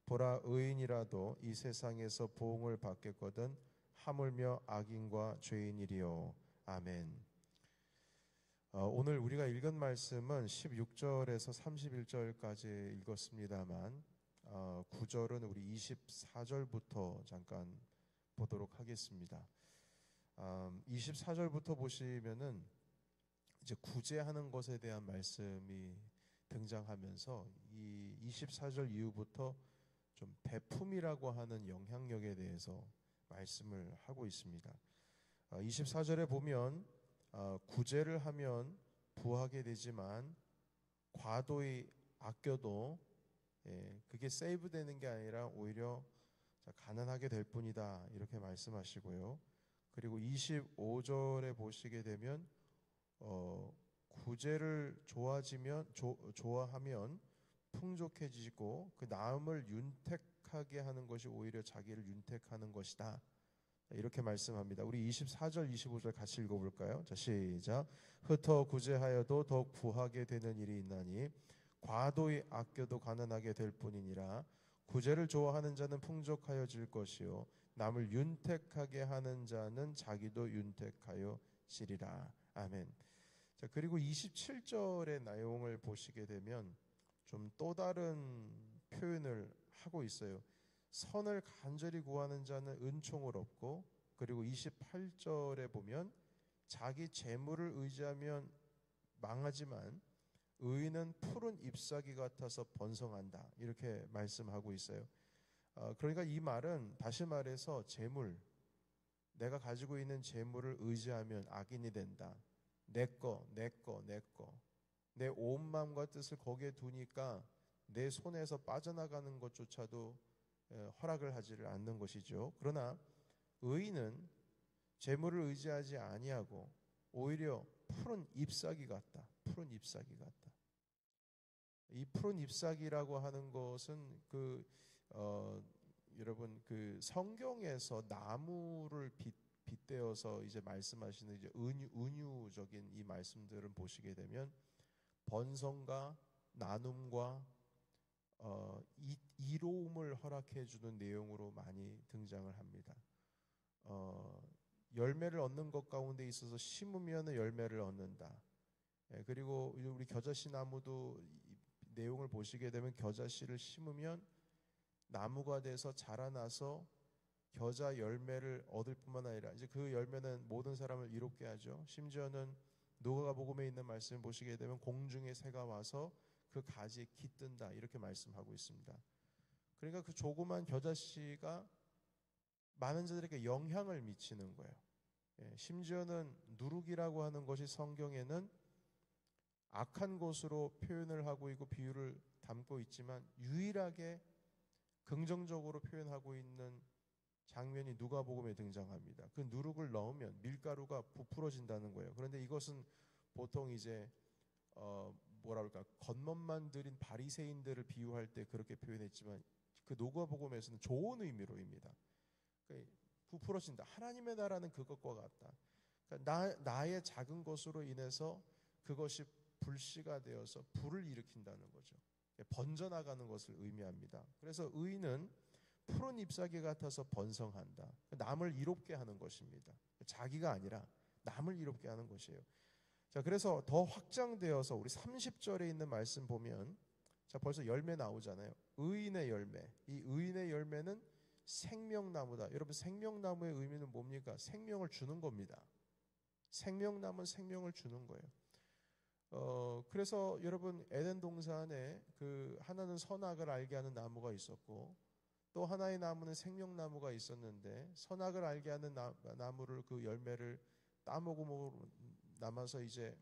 보라, 의인이라도 이 세상에서 보응을 받겠거든 하물며 악인과 죄인이리요. 아멘. 오늘 우리가 읽은 말씀은 16절에서 31절까지 읽었습니다만 9절은 우리 24절부터 잠깐 보도록 하겠습니다. 24절부터 보시면은 이제 구제하는 것에 대한 말씀이 등장하면서 이 24절 이후부터 좀 베품이라고 하는 영향력에 대해서 말씀을 하고 있습니다. 24절에 보면 구제를 하면 부하게 되지만 과도히 아껴도 그게 세이브되는 게 아니라 오히려 가난하게 될 뿐이다, 이렇게 말씀하시고요. 그리고 25절에 보시게 되면 구제를 좋아하면 풍족해지고 그 남을 윤택하게 하는 것이 오히려 자기를 윤택하는 것이다, 이렇게 말씀합니다. 우리 24절 25절 같이 읽어볼까요? 자, 시작. 흩어 구제하여도 더욱 부하게 되는 일이 있나니 과도히 아껴도 가난하게 될 뿐이니라. 구제를 좋아하는 자는 풍족하여질 것이요 남을 윤택하게 하는 자는 자기도 윤택하여지리라. 아멘. 자, 그리고 27절의 내용을 보시게 되면 좀 또 다른 표현을 하고 있어요. 선을 간절히 구하는 자는 은총을 얻고, 그리고 28절에 보면 자기 재물을 의지하면 망하지만 의인은 푸른 잎사귀 같아서 번성한다, 이렇게 말씀하고 있어요. 그러니까 이 말은 다시 말해서 재물, 내가 가지고 있는 재물을 의지하면 악인이 된다. 내 거, 내 온 마음과 뜻을 거기에 두니까 내 손에서 빠져나가는 것조차도 허락을 하지를 않는 것이죠. 그러나 의인은 재물을 의지하지 아니하고 오히려 푸른 잎사귀 같다. 푸른 잎사귀 같다. 이 푸른 잎사귀라고 하는 것은 여러분 그 성경에서 나무를 빗대어서 이제 말씀하시는 이제 은유적인 이 말씀들을 보시게 되면 번성과 나눔과 이로움을 허락해 주는 내용으로 많이 등장을 합니다. 열매를 얻는 것 가운데 있어서 심으면 열매를 얻는다. 그리고 우리 겨자씨 나무도 내용을 보시게 되면 겨자씨를 심으면 나무가 돼서 자라나서 겨자 열매를 얻을 뿐만 아니라 이제 그 열매는 모든 사람을 이롭게 하죠. 심지어는 누가복음에 있는 말씀을 보시게 되면 공중의 새가 와서 그 가지에 깃든다, 이렇게 말씀하고 있습니다. 그러니까 그 조그만 겨자씨가 많은 자들에게 영향을 미치는 거예요. 심지어는 누룩이라고 하는 것이 성경에는 악한 것으로 표현을 하고 있고 비유를 담고 있지만 유일하게 긍정적으로 표현하고 있는 장면이 누가복음에 등장합니다. 그 누룩을 넣으면 밀가루가 부풀어진다는 거예요. 그런데 이것은 보통 이제 겉멋만 들인 바리새인들을 비유할 때 그렇게 표현했지만 그 누가복음에서는 좋은 의미로입니다. 그러니까 부풀어진다. 하나님의 나라는 그것과 같다. 그러니까 나의 작은 것으로 인해서 그것이 불씨가 되어서 불을 일으킨다는 거죠. 번져나가는 것을 의미합니다. 그래서 의인은 푸른 잎사귀 같아서 번성한다. 남을 이롭게 하는 것입니다. 자기가 아니라 남을 이롭게 하는 것이에요. 자, 그래서 더 확장되어서 우리 30절에 있는 말씀 보면 자, 벌써 열매 나오잖아요. 의인의 열매. 이 의인의 열매는 생명나무다. 여러분, 생명나무의 의미는 뭡니까? 생명을 주는 겁니다. 생명나무는 생명을 주는 거예요. 그래서 여러분, 에덴 동산에 하나는 선악을 알게 하는 나무가 있었고 또 하나의 나무는 생명나무가 있었는데 선악을 알게 하는 나무를 그 열매를 따먹음으로 남아서 이제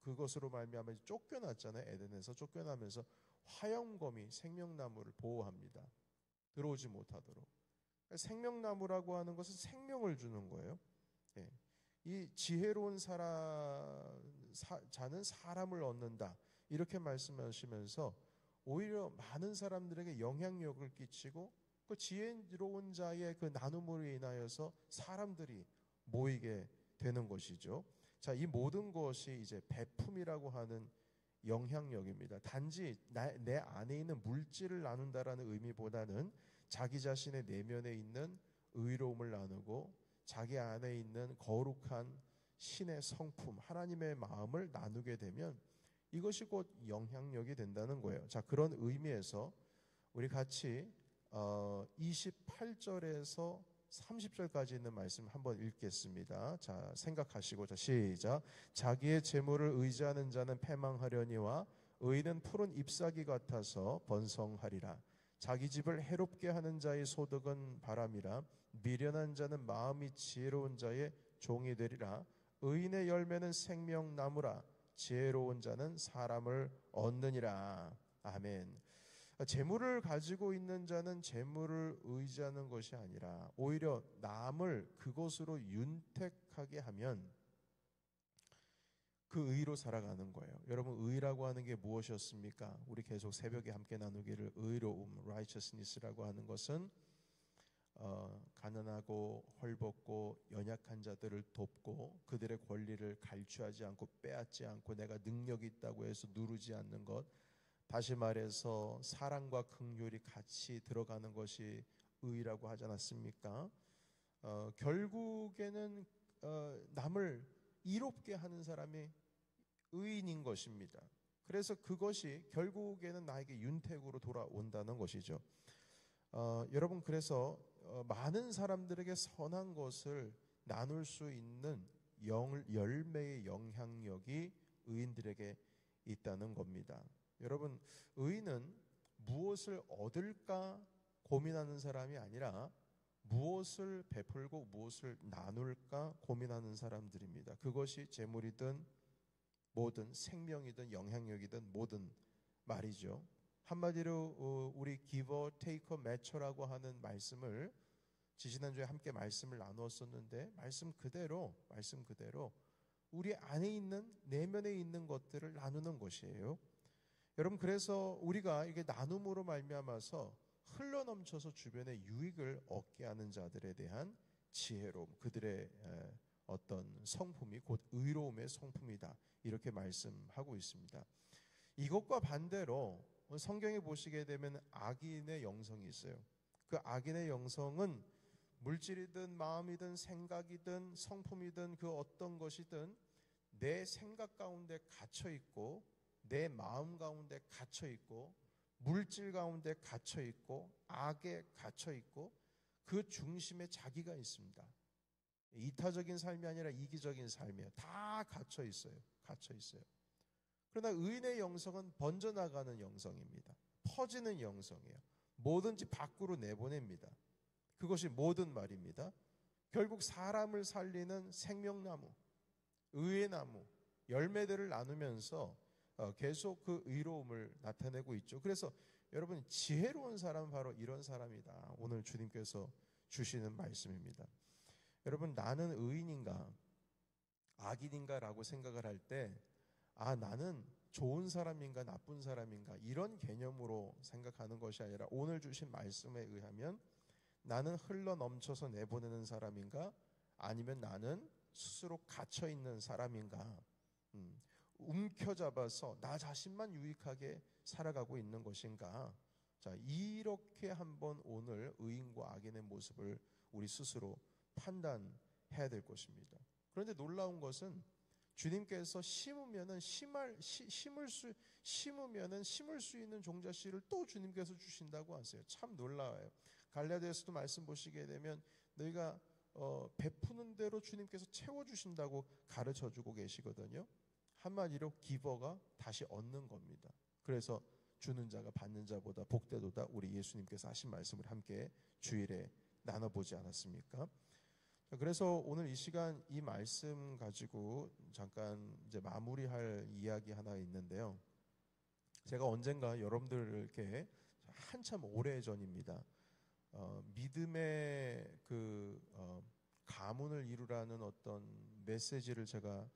그것으로 말미암아 쫓겨났잖아요. 에덴에서 쫓겨나면서 화염검이 생명나무를 보호합니다. 들어오지 못하도록. 생명나무라고 하는 것은 생명을 주는 거예요. 예. 이 지혜로운 자는 사람을 얻는다, 이렇게 말씀하시면서 오히려 많은 사람들에게 영향력을 끼치고 그 지혜로운 자의 그 나눔으로 인하여서 사람들이 모이게 되는 것이죠. 자, 이 모든 것이 이제 베품이라고 하는 영향력입니다. 단지 내 안에 있는 물질을 나눈다라는 의미보다는 자기 자신의 내면에 있는 의로움을 나누고 자기 안에 있는 거룩한 신의 성품, 하나님의 마음을 나누게 되면 이것이 곧 영향력이 된다는 거예요. 자, 그런 의미에서 우리 같이 28절에서 30절까지 있는 말씀 한번 읽겠습니다. 자, 생각하시고, 자, 시작. 자기의 재물을 의지하는 자는 패망하려니와 의인은 푸른 잎사귀 같아서 번성하리라. 자기 집을 해롭게 하는 자의 소득은 바람이라. 미련한 자는 마음이 지혜로운 자의 종이 되리라. 의인의 열매는 생명나무라. 지혜로운 자는 사람을 얻느니라. 아멘. 재물을 가지고 있는 자는 재물을 의지하는 것이 아니라 오히려 남을 그것으로 윤택하게 하면 그 의로 살아가는 거예요. 여러분, 의라고 하는 게 무엇이었습니까? 우리 계속 새벽에 함께 나누기를 의로움, righteousness라고 하는 것은 가난하고 헐벗고 연약한 자들을 돕고 그들의 권리를 갈취하지 않고 빼앗지 않고 내가 능력이 있다고 해서 누르지 않는 것, 다시 말해서 사랑과 긍휼이 같이 들어가는 것이 의라고 하지 않았습니까? 결국에는 남을 이롭게 하는 사람이 의인인 것입니다. 그래서 그것이 결국에는 나에게 윤택으로 돌아온다는 것이죠. 여러분, 그래서 많은 사람들에게 선한 것을 나눌 수 있는 열매의 영향력이 의인들에게 있다는 겁니다. 여러분, 의인은 무엇을 얻을까 고민하는 사람이 아니라 무엇을 베풀고 무엇을 나눌까 고민하는 사람들입니다. 그것이 재물이든 뭐든 생명이든 영향력이든 뭐든 말이죠. 한마디로 우리 기버, 테이커, 매처라고 하는 말씀을 지지난주에 함께 말씀을 나누었었는데 말씀 그대로 우리 안에 있는 내면에 있는 것들을 나누는 것이에요. 여러분, 그래서 우리가 이게 나눔으로 말미암아서 흘러넘쳐서 주변에 유익을 얻게 하는 자들에 대한 지혜로움, 그들의 어떤 성품이 곧 의로움의 성품이다, 이렇게 말씀하고 있습니다. 이것과 반대로 성경에 보시게 되면 악인의 영성이 있어요. 그 악인의 영성은 물질이든 마음이든 생각이든 성품이든 그 어떤 것이든 내 생각 가운데 갇혀 있고 내 마음 가운데 갇혀 있고 물질 가운데 갇혀 있고 악에 갇혀 있고 그 중심에 자기가 있습니다. 이타적인 삶이 아니라 이기적인 삶이에요. 다 갇혀 있어요. 그러나 의인의 영성은 번져나가는 영성입니다. 퍼지는 영성이에요. 뭐든지 밖으로 내보냅니다. 그것이 모든 말입니다. 결국 사람을 살리는 생명나무, 의의 나무, 열매들을 나누면서 계속 그 의로움을 나타내고 있죠. 그래서 여러분, 지혜로운 사람은 바로 이런 사람이다. 오늘 주님께서 주시는 말씀입니다. 여러분, 나는 의인인가 악인인가 라고 생각을 할 때 나는 좋은 사람인가 나쁜 사람인가 이런 개념으로 생각하는 것이 아니라 오늘 주신 말씀에 의하면 나는 흘러넘쳐서 내보내는 사람인가 아니면 나는 스스로 갇혀있는 사람인가, 움켜잡아서 나 자신만 유익하게 살아가고 있는 것인가. 자, 이렇게 한번 오늘 의인과 악인의 모습을 우리 스스로 판단해야 될 것입니다. 그런데 놀라운 것은 주님께서 심으면은 심을 수 있는 종자씨를 또 주님께서 주신다고 하세요. 참 놀라워요. 갈라디아서도 말씀 보시게 되면 너희가 베푸는 대로 주님께서 채워주신다고 가르쳐주고 계시거든요. 한마디로 기버가 다시 얻는 겁니다. 그래서 주는 자가 받는 자보다 복되도다, 우리 예수님께서 하신 말씀을 함께 주일에 나눠보지 않았습니까? 그래서 오늘 이 시간 이 말씀 가지고 잠깐 이제 마무리할 이야기 하나 있는데요. 제가 언젠가 여러분들께 한참 오래 전입니다. 믿음의 그 가문을 이루라는 어떤 메시지를 제가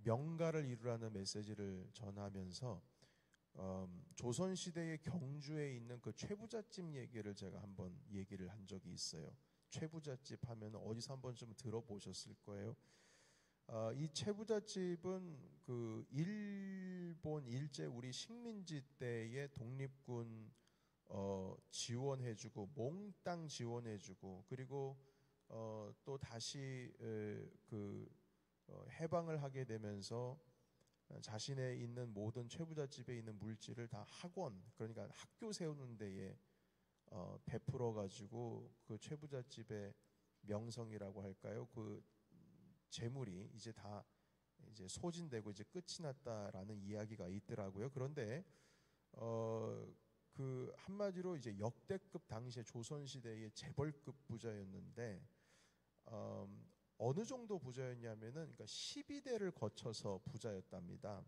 명가를 이루라는 메시지를 전하면서 조선시대의 경주에 있는 그 최부잣집 얘기를 제가 한번 얘기를 한 적이 있어요. 최부잣집 하면 어디서 한번 좀 들어보셨을 거예요. 이 최부잣집은 그 일본 일제 우리 식민지 때의 독립군 지원해주고 몽땅 지원해주고 그리고 또 다시 해방을 하게 되면서 자신의 있는 모든 최부잣집에 있는 물질을 다 학원 그러니까 학교 세우는 데에 베풀어 가지고 그 최부잣집의 명성이라고 할까요? 그 재물이 이제 다 이제 소진되고 이제 끝이 났다라는 이야기가 있더라고요. 그런데 그 한마디로 이제 역대급 당시에 조선 시대의 재벌급 부자였는데 어느 정도 부자였냐면은 그러니까 12대를 거쳐서 부자였답니다.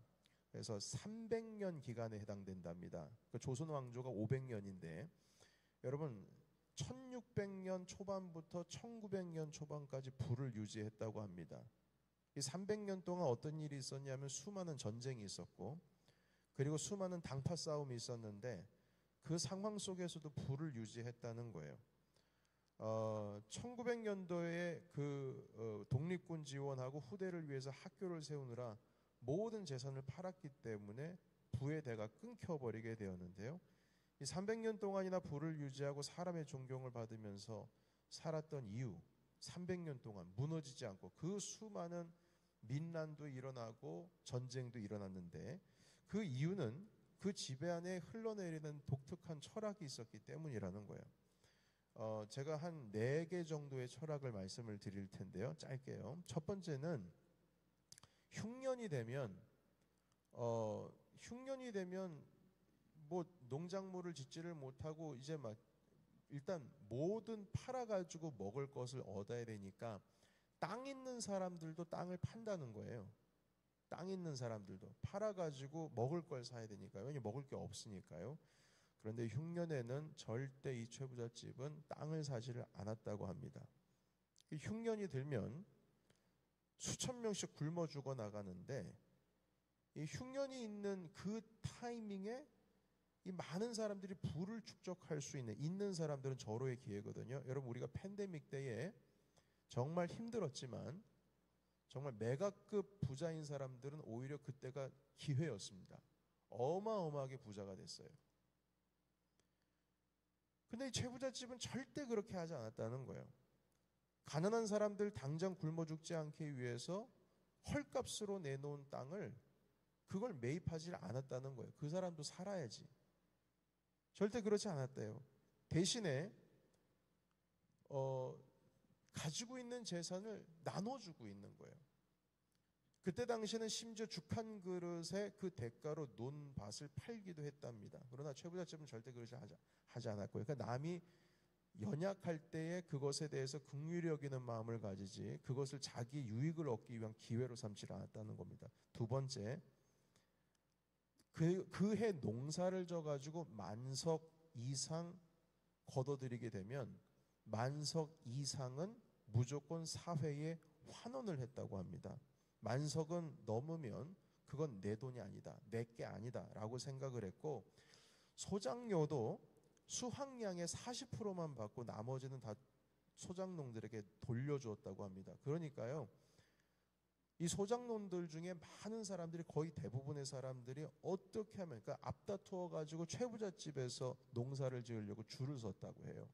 그래서 300년 기간에 해당된답니다. 그러니까 조선 왕조가 500년인데 여러분 1600년 초반부터 1900년 초반까지 부를 유지했다고 합니다. 이 300년 동안 어떤 일이 있었냐면 수많은 전쟁이 있었고 그리고 수많은 당파 싸움이 있었는데 그 상황 속에서도 부를 유지했다는 거예요. 1900년도에 그 독립군 지원하고 후대를 위해서 학교를 세우느라 모든 재산을 팔았기 때문에 부의 대가 끊겨버리게 되었는데요. 이 300년 동안이나 부를 유지하고 사람의 존경을 받으면서 살았던 이유 300년 동안 무너지지 않고 그 수많은 민난도 일어나고 전쟁도 일어났는데 그 이유는 그 지배 안에 흘러내리는 독특한 철학이 있었기 때문이라는 거예요. 제가 한 4개 정도의 철학을 말씀을 드릴 텐데요. 짧게요. 첫 번째는 흉년이 되면 뭐 농작물을 짓지를 못하고 이제 막 일단 뭐든 팔아가지고 먹을 것을 얻어야 되니까 땅 있는 사람들도 땅을 판다는 거예요. 땅 있는 사람들도 팔아가지고 먹을 걸 사야 되니까요. 왜냐면 먹을 게 없으니까요. 그런데 흉년에는 절대 이 최부잣집은 땅을 사지를 않았다고 합니다. 흉년이 들면 수천 명씩 굶어 죽어 나가는데 이 흉년이 있는 그 타이밍에 이 많은 사람들이 부를 축적할 수 있는 사람들은 절호의 기회거든요. 여러분 우리가 팬데믹 때에 정말 힘들었지만 정말 메가급 부자인 사람들은 오히려 그때가 기회였습니다. 어마어마하게 부자가 됐어요. 근데 이 최부잣집은 절대 그렇게 하지 않았다는 거예요. 가난한 사람들 당장 굶어 죽지 않기 위해서 헐값으로 내놓은 땅을 그걸 매입하지 않았다는 거예요. 그 사람도 살아야지. 절대 그렇지 않았대요. 대신에 가지고 있는 재산을 나눠주고 있는 거예요. 그때 당시에는 심지어 죽 한 그릇에 그 대가로 논밭을 팔기도 했답니다. 그러나 최부잣집은 절대 그러지 하지 않았고요. 그러니까 남이 연약할 때에 그것에 대해서 긍휼히 여기는 마음을 가지지 그것을 자기 유익을 얻기 위한 기회로 삼지 않았다는 겁니다. 두 번째, 그 해 농사를 져가지고 만석 이상 거둬들이게 되면 만석 이상은 무조건 사회에 환원을 했다고 합니다. 만석은 넘으면 그건 내 돈이 아니다, 내 게 아니다 라고 생각을 했고 소작료도 수확량의 40%만 받고 나머지는 다 소작농들에게 돌려주었다고 합니다. 그러니까요, 이 소작농들 중에 많은 사람들이 거의 대부분의 사람들이 어떻게 하면 그러니까 앞다투어 가지고 최부잣집에서 농사를 지으려고 줄을 섰다고 해요.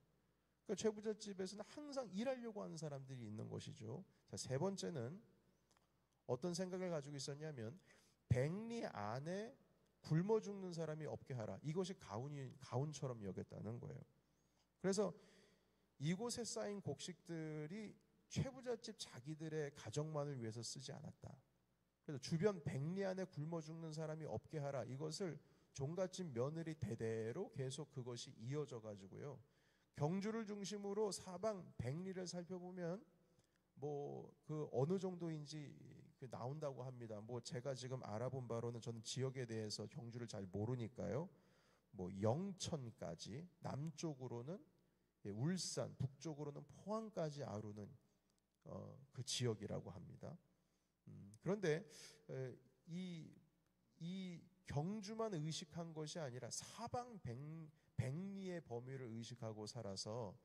그러니까 최부잣집에서는 항상 일하려고 하는 사람들이 있는 것이죠. 자, 세 번째는 어떤 생각을 가지고 있었냐면 백리 안에 굶어 죽는 사람이 없게 하라. 이것이 가훈처럼 여겼다는 거예요. 그래서 이곳에 쌓인 곡식들이 최부잣집 자기들의 가정만을 위해서 쓰지 않았다. 그래서 주변 백리 안에 굶어 죽는 사람이 없게 하라. 이것을 종갓집 며느리 대대로 계속 그것이 이어져 가지고요. 경주를 중심으로 사방 백리를 살펴보면 뭐 그 어느 정도인지 나온다고 합니다. 뭐 제가 지금 알아본 바로는 저는 지역에 대해서 경주를 잘 모르니까요. 뭐 영천까지 남쪽으로는 울산, 북쪽으로는 포항까지 아루는 그 지역이라고 합니다. 그런데 이 경주만 의식한 것이 아니라 사방 백리의 범위를 의식하고 살아서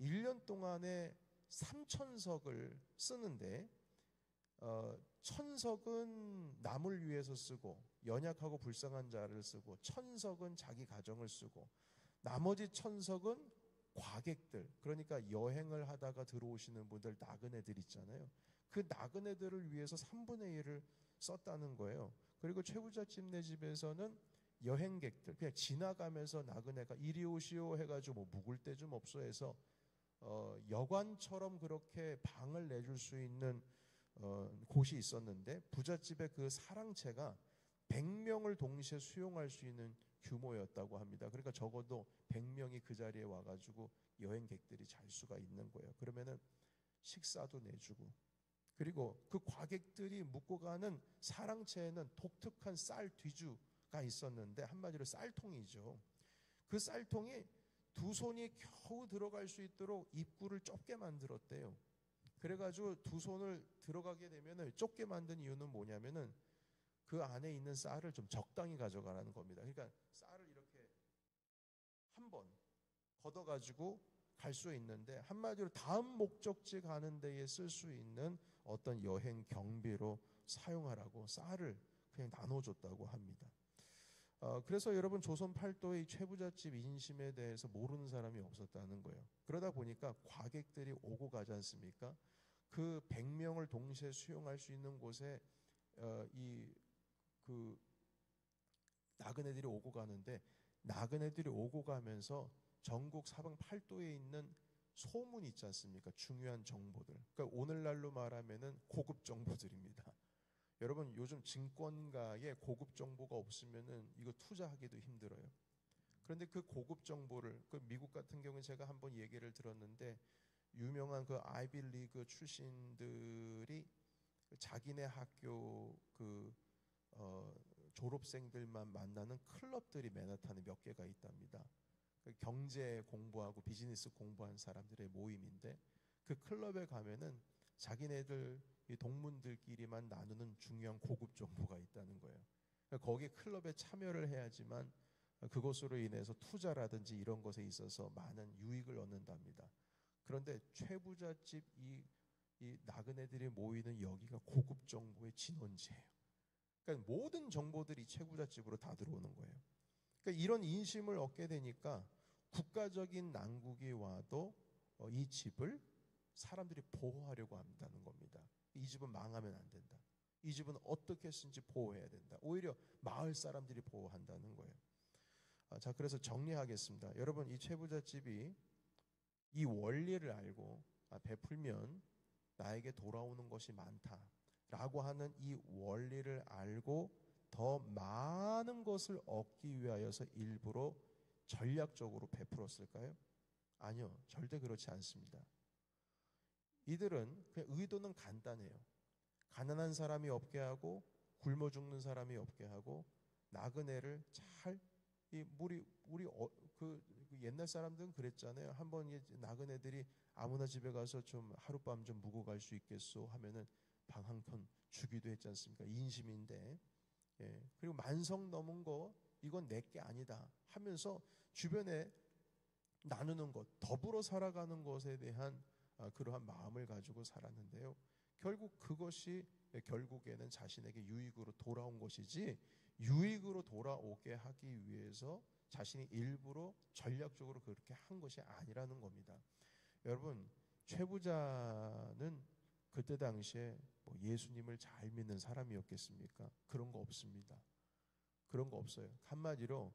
1년 동안에 3,000석을 쓰는데 천석은 남을 위해서 쓰고 연약하고 불쌍한 자를 쓰고 천석은 자기 가정을 쓰고 나머지 천석은 과객들, 그러니까 여행을 하다가 들어오시는 분들, 나그네들 있잖아요. 그 나그네들을 위해서 3분의 1을 썼다는 거예요. 그리고 최부잣집네 집에서는 여행객들, 그냥 지나가면서 나그네가 이리 오시오 해가지고 뭐 묵을 데 좀 없어 해서 여관처럼 그렇게 방을 내줄 수 있는 곳이 있었는데, 부잣집의 그 사랑채가 100명을 동시에 수용할 수 있는 규모였다고 합니다. 그러니까 적어도 100명이 그 자리에 와가지고 여행객들이 잘 수가 있는 거예요. 그러면은 식사도 내주고, 그리고 그 과객들이 묵고 가는 사랑채에는 독특한 쌀 뒤주가 있었는데, 한마디로 쌀통이죠. 그 쌀통이 두 손이 겨우 들어갈 수 있도록 입구를 좁게 만들었대요. 그래가지고 두 손을 들어가게 되면은, 좁게 만든 이유는 뭐냐면은 그 안에 있는 쌀을 좀 적당히 가져가라는 겁니다. 그러니까 쌀을 이렇게 한 번 걷어가지고 갈 수 있는데, 한마디로 다음 목적지 가는 데에 쓸 수 있는 어떤 여행 경비로 사용하라고 쌀을 그냥 나눠줬다고 합니다. 그래서 여러분, 조선 팔도의 최부잣집 인심에 대해서 모르는 사람이 없었다는 거예요. 그러다 보니까 과객들이 오고 가지 않습니까? 그 100명을 동시에 수용할 수 있는 곳에 그 나그네들이 오고 가는데, 나그네들이 오고 가면서 전국 사방 팔도에 있는 소문이 있지 않습니까? 중요한 정보들. 그러니까 오늘날로 말하면은 고급 정보들입니다. 여러분, 요즘 증권가에 고급 정보가 없으면은 이거 투자하기도 힘들어요. 그런데 그 고급 정보를, 그 미국 같은 경우는 제가 한번 얘기를 들었는데, 유명한 그 아이비 리그 출신들이 자기네 학교 졸업생들만 만나는 클럽들이 맨하탄에 몇 개가 있답니다. 경제 공부하고 비즈니스 공부한 사람들의 모임인데, 그 클럽에 가면은 자기네들 이 동문들끼리만 나누는 중요한 고급 정보가 있다는 거예요. 거기 클럽에 참여를 해야지만 그것으로 인해서 투자라든지 이런 것에 있어서 많은 유익을 얻는답니다. 그런데 최부잣집 이 나그네들이 모이는 여기가 고급 정보의 진원지예요. 그러니까 모든 정보들이 최부잣집으로 다 들어오는 거예요. 그러니까 이런 인심을 얻게 되니까 국가적인 난국이 와도 이 집을 사람들이 보호하려고 한다는 겁니다. 이 집은 망하면 안 된다. 이 집은 어떻게 쓰든지 보호해야 된다. 오히려 마을 사람들이 보호한다는 거예요. 자, 그래서 정리하겠습니다. 여러분, 이 최부잣집이 이 원리를 알고 베풀면 나에게 돌아오는 것이 많다라고 하는 이 원리를 알고 더 많은 것을 얻기 위하여서 일부러 전략적으로 베풀었을까요? 아니요, 절대 그렇지 않습니다. 이들은 그냥 의도는 간단해요. 가난한 사람이 없게 하고 굶어 죽는 사람이 없게 하고 나그네를 잘, 그 옛날 사람들은 그랬잖아요. 한번 나그네들이 아무나 집에 가서 좀 하룻밤 좀 묵어 갈 수 있겠소 하면은 방 한 켠 주기도 했지 않습니까? 인심인데. 예. 그리고 만성 넘은 거 이건 내게 아니다 하면서 주변에 나누는 것, 더불어 살아가는 것에 대한 그러한 마음을 가지고 살았는데요. 결국 그것이 결국에는 자신에게 유익으로 돌아온 것이지, 유익으로 돌아오게 하기 위해서 자신이 일부러 전략적으로 그렇게 한 것이 아니라는 겁니다. 여러분, 최부자는 그때 당시에 뭐 예수님을 잘 믿는 사람이었겠습니까? 그런 거 없습니다. 그런 거 없어요. 한마디로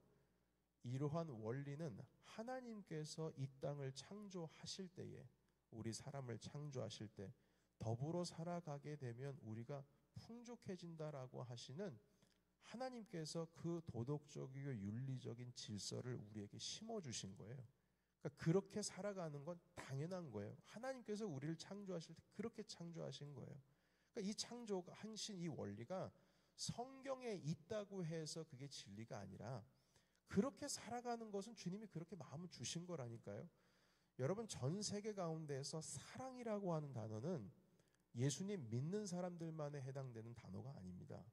이러한 원리는 하나님께서 이 땅을 창조하실 때에, 우리 사람을 창조하실 때 더불어 살아가게 되면 우리가 풍족해진다라고 하시는 하나님께서 그 도덕적이고 윤리적인 질서를 우리에게 심어주신 거예요. 그러니까 그렇게 살아가는 건 당연한 거예요. 하나님께서 우리를 창조하실 때 그렇게 창조하신 거예요. 그러니까 이 창조하신 이 원리가 성경에 있다고 해서 그게 진리가 아니라, 그렇게 살아가는 것은 주님이 그렇게 마음을 주신 거라니까요. 여러분, 전 세계 가운데에서 사랑이라고 하는 단어는 예수님 믿는 사람들만에 해당되는 단어가 아닙니다.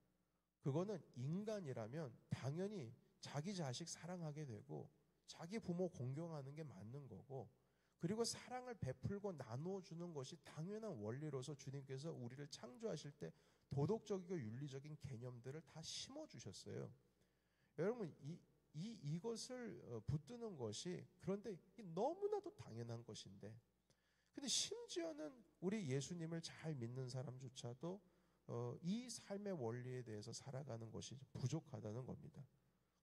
그거는 인간이라면 당연히 자기 자식 사랑하게 되고 자기 부모 공경하는 게 맞는 거고, 그리고 사랑을 베풀고 나누어 주는 것이 당연한 원리로서 주님께서 우리를 창조하실 때 도덕적이고 윤리적인 개념들을 다 심어 주셨어요. 여러분 이것을 붙드는 것이, 그런데 너무나도 당연한 것인데, 근데 심지어는 우리 예수님을 잘 믿는 사람조차도 이 삶의 원리에 대해서 살아가는 것이 부족하다는 겁니다.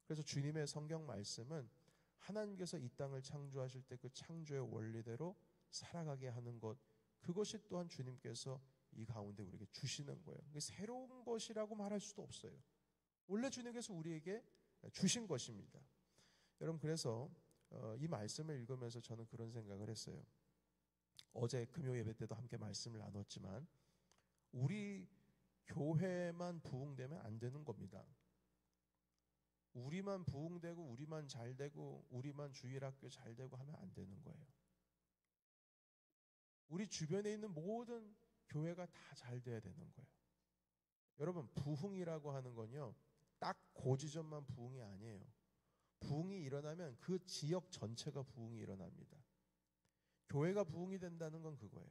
그래서 주님의 성경 말씀은 하나님께서 이 땅을 창조하실 때 그 창조의 원리대로 살아가게 하는 것, 그것이 또한 주님께서 이 가운데 우리에게 주시는 거예요. 새로운 것이라고 말할 수도 없어요. 원래 주님께서 우리에게 주신 것입니다. 여러분, 그래서 이 말씀을 읽으면서 저는 그런 생각을 했어요. 어제 금요 예배 때도 함께 말씀을 나눴지만 우리 교회만 부흥되면 안 되는 겁니다. 우리만 부흥되고 우리만 잘되고 우리만 주일학교 잘되고 하면 안 되는 거예요. 우리 주변에 있는 모든 교회가 다 잘 돼야 되는 거예요. 여러분, 부흥이라고 하는 건요, 딱 그 지점만 부흥이 아니에요. 부흥이 일어나면 그 지역 전체가 부흥이 일어납니다. 교회가 부흥이 된다는 건 그거예요.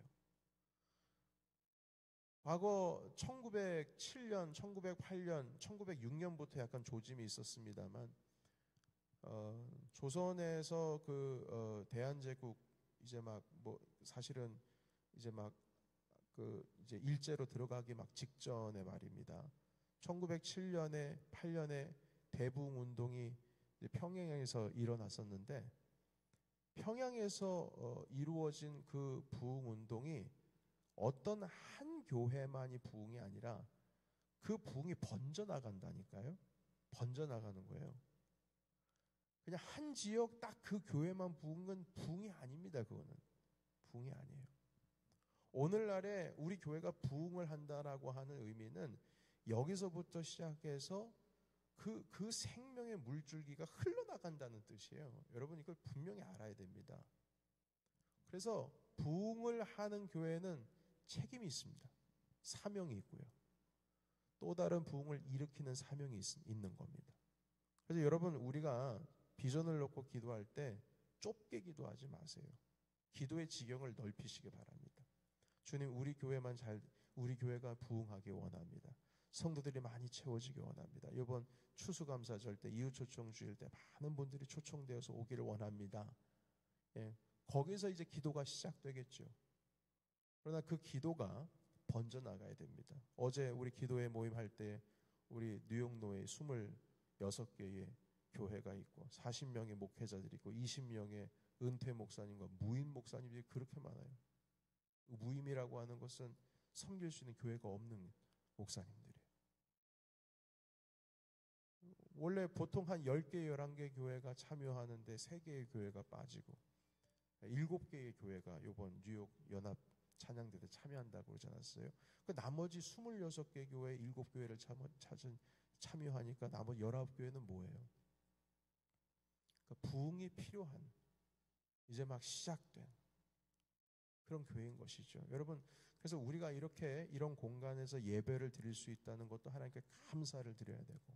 과거 1907년, 1908년, 1906년부터 약간 조짐이 있었습니다만 조선에서 대한제국 이제 막 사실은 이제 막 이제 일제로 들어가기 막 직전에 말입니다. 1907년에 8년에 대부흥 운동이 평양에서 일어났었는데, 평양에서 이루어진 그 부흥 운동이 어떤 한 교회만이 부흥이 아니라 그 부흥이 번져나간다니까요. 번져나가는 거예요. 그냥 한 지역 딱 그 교회만 부흥은 부흥이 아닙니다. 그거는 부흥이 아니에요. 오늘날에 우리 교회가 부흥을 한다라고 하는 의미는 여기서부터 시작해서 그 생명의 물줄기가 흘러나간다는 뜻이에요. 여러분, 이걸 분명히 알아야 됩니다. 그래서 부흥을 하는 교회는 책임이 있습니다. 사명이 있고요. 또 다른 부흥을 일으키는 사명이 있는 겁니다. 그래서 여러분, 우리가 비전을 놓고 기도할 때 좁게 기도하지 마세요. 기도의 지경을 넓히시기 바랍니다. 주님, 우리 교회가 부흥하기 원합니다. 성도들이 많이 채워지기 원합니다. 이번 추수감사절 때, 이웃초청 주일 때 많은 분들이 초청되어서 오기를 원합니다. 예, 거기서 이제 기도가 시작되겠죠. 그러나 그 기도가 번져나가야 됩니다. 어제 우리 기도회 모임할 때 우리 뉴욕노에 26개의 교회가 있고 40명의 목회자들이 있고 20명의 은퇴 목사님과 무임 목사님들이 그렇게 많아요. 무임이라고 하는 것은 섬길 수 있는 교회가 없는 목사님들이에요. 원래 보통 한 10개, 11개 교회가 참여하는데 3개의 교회가 빠지고 7개의 교회가 이번 뉴욕 연합 찬양대 때 참여한다고 그러지 않았어요? 그 나머지 26개 교회, 7교회를 참여하니까 나머지 19교회는 뭐예요? 그러니까 부흥이 필요한, 이제 막 시작된 그런 교회인 것이죠. 여러분, 그래서 우리가 이런 공간에서 예배를 드릴 수 있다는 것도 하나님께 감사를 드려야 되고,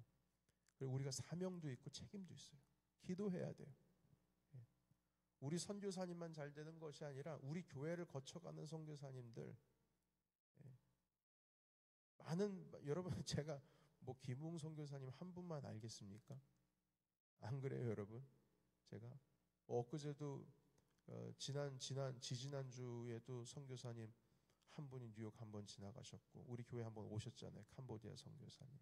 그리고 우리가 사명도 있고 책임도 있어요. 기도해야 돼요. 우리 선교사님만 잘 되는 것이 아니라 우리 교회를 거쳐가는 선교사님들, 여러분, 제가 김웅 선교사님 한 분만 알겠습니까? 안 그래요, 여러분? 제가 엊그제도 지지난주에도 선교사님 한 분이 뉴욕 한 번 지나가셨고, 우리 교회 한 번 오셨잖아요. 캄보디아 선교사님.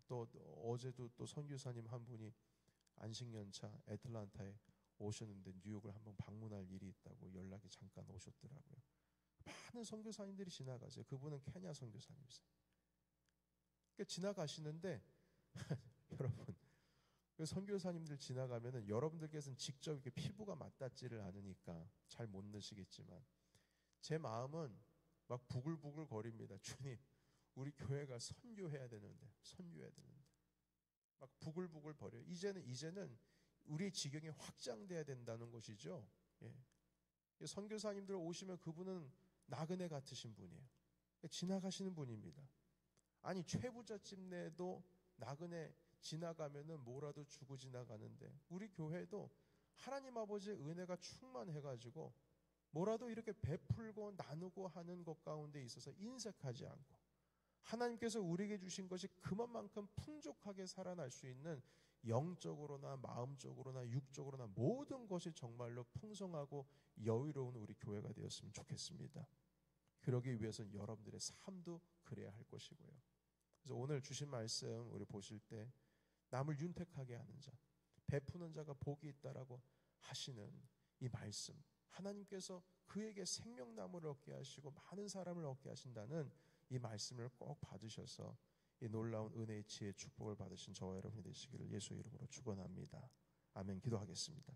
또 어제도 또 선교사님 한 분이 안식연차 애틀란타에 오셨는데 뉴욕을 한번 방문할 일이 있다고 연락이 잠깐 오셨더라고요. 많은 선교사님들이 지나가세요. 그분은 케냐 선교사님이세요. 그러니까 지나가시는데 여러분, 그 선교사님들 지나가면은 여러분들께서는 직접 이렇게 피부가 맞닿지를 않으니까 잘 못 느시겠지만 제 마음은 막 부글부글 거립니다. 주님, 우리 교회가 선교해야 되는데 막 부글부글 거려요. 이제는 우리의 지경이 확장돼야 된다는 것이죠. 예. 선교사님들 오시면 그분은 나그네 같으신 분이에요. 지나가시는 분입니다. 아니, 최부자집 내도 나그네 지나가면은 뭐라도 주고 지나가는데, 우리 교회도 하나님 아버지의 은혜가 충만해가지고 뭐라도 이렇게 베풀고 나누고 하는 것 가운데 있어서 인색하지 않고 하나님께서 우리에게 주신 것이 그만큼 풍족하게 살아날 수 있는 영적으로나 마음적으로나 육적으로나 모든 것이 정말로 풍성하고 여유로운 우리 교회가 되었으면 좋겠습니다. 그러기 위해서는 여러분들의 삶도 그래야 할 것이고요. 그래서 오늘 주신 말씀 우리 보실 때 남을 윤택하게 하는 자, 베푸는 자가 복이 있다라고 하시는 이 말씀, 하나님께서 그에게 생명나무를 얻게 하시고 많은 사람을 얻게 하신다는 이 말씀을 꼭 받으셔서 이 놀라운 은혜의 지혜 축복을 받으신 저와 여러분이 되시기를 예수의 이름으로 축원합니다. 아멘. 기도하겠습니다.